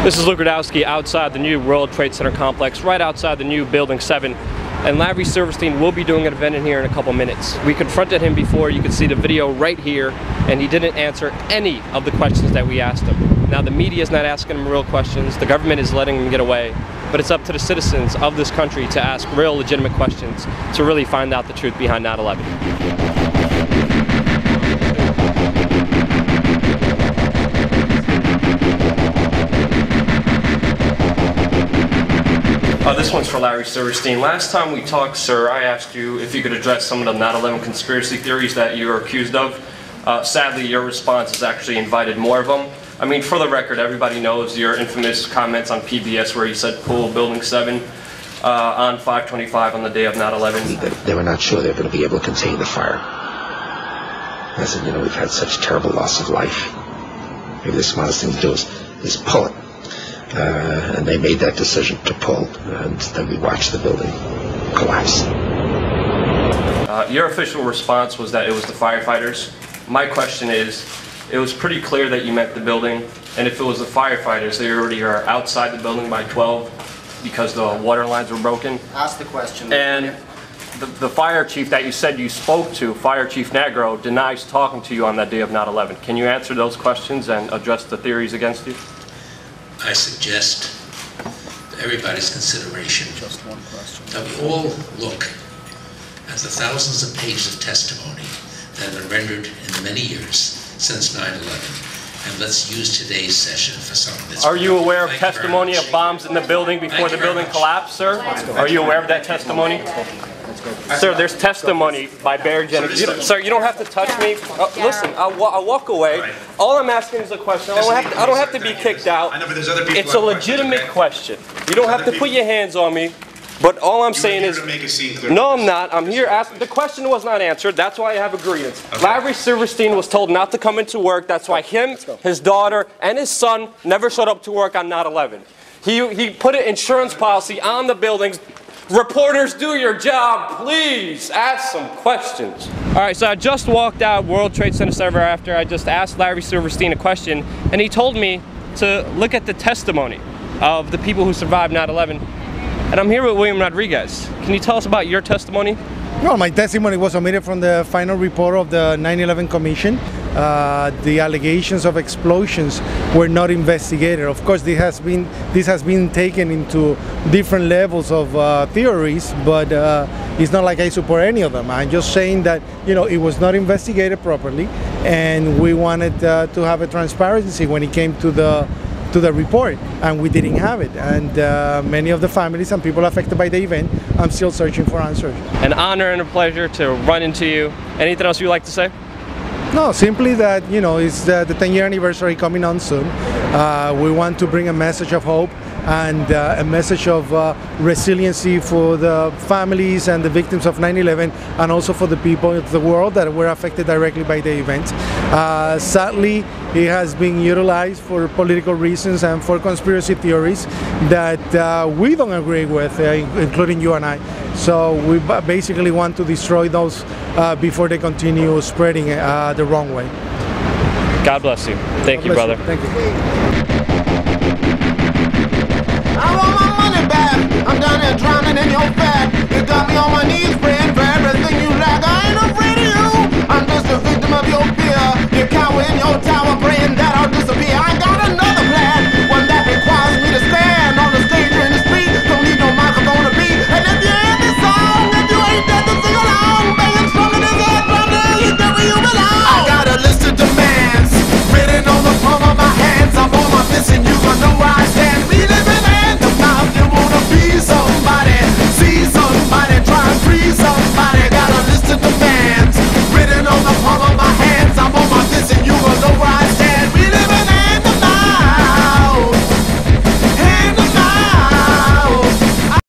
This is Rudkowski outside the new World Trade Center complex, right outside the new Building 7. And Larry Silverstein will be doing an event in here in a couple minutes. We confronted him before, you can see the video right here, and he didn't answer any of the questions that we asked him. Now the media is not asking him real questions, the government is letting him get away, but it's up to the citizens of this country to ask real legitimate questions to really find out the truth behind 9/11. This one's for Larry Silverstein. Last time we talked, sir, I asked you if you could address some of the 9/11 conspiracy theories that you are accused of. Sadly, your response has actually invited more of them. I mean, for the record, everybody knows your infamous comments on PBS where you said pull Building 7 on 5/25 on the day of 9/11. They were not sure they were going to be able to contain the fire. I said, you know, we've had such terrible loss of life. Maybe the smartest thing to do is pull it. And they made that decision to pull, and then we watched the building collapse. Your official response was that it was the firefighters. My question is, it was pretty clear that you meant the building, and if it was the firefighters, they already are outside the building by 12 because the water lines were broken. Ask the question. And the fire chief that you said you spoke to, Fire Chief Negro, denies talking to you on that day of 9/11. Can you answer those questions and address the theories against you? I suggest to everybody's consideration Just one question. that we all look at the thousands of pages of testimony that have been rendered in the many years since 9/11, and let's use today's session for some of this. Are you aware of testimony of bombs in the building before the building collapsed, sir? Are you aware of that testimony? Sir, there's testimony by Barry Jennings. Sir, you don't have to touch me. Listen, I'll walk away. All I'm asking is a question. I don't have to be kicked out. It's a legitimate question. You don't have to put your hands on me. But all I'm saying is, no, I'm not. I'm here asking. The question was not answered. That's why I have a grievance. Larry Silverstein was told not to come into work. That's why him, his daughter, and his son never showed up to work on 9/11. He put an insurance policy on the buildings. Reporters, do your job, please. Ask some questions. All right, so I just walked out World Trade Center server after I just asked Larry Silverstein a question, and he told me to look at the testimony of the people who survived 9/11. And I'm here with William Rodriguez. Can you tell us about your testimony? No, my testimony was omitted from the final report of the 9/11 Commission. The allegations of explosions were not investigated. Of course, this has been taken into different levels of theories, but it's not like I support any of them. I'm just saying that, you know, it was not investigated properly, and we wanted to have a transparency when it came to the report, and we didn't have it. And many of the families and people affected by the event, I'm still searching for answers. An honor and a pleasure to run into you. Anything else you'd like to say? No, simply that, you know, it's the 10-year anniversary coming on soon. We want to bring a message of hope and a message of resiliency for the families and the victims of 9/11, and also for the people of the world that were affected directly by the event. Sadly, it has been utilized for political reasons and for conspiracy theories that we don't agree with, including you and I. So we basically want to destroy those before they continue spreading the wrong way. God bless you. Thank you, brother. Thank you.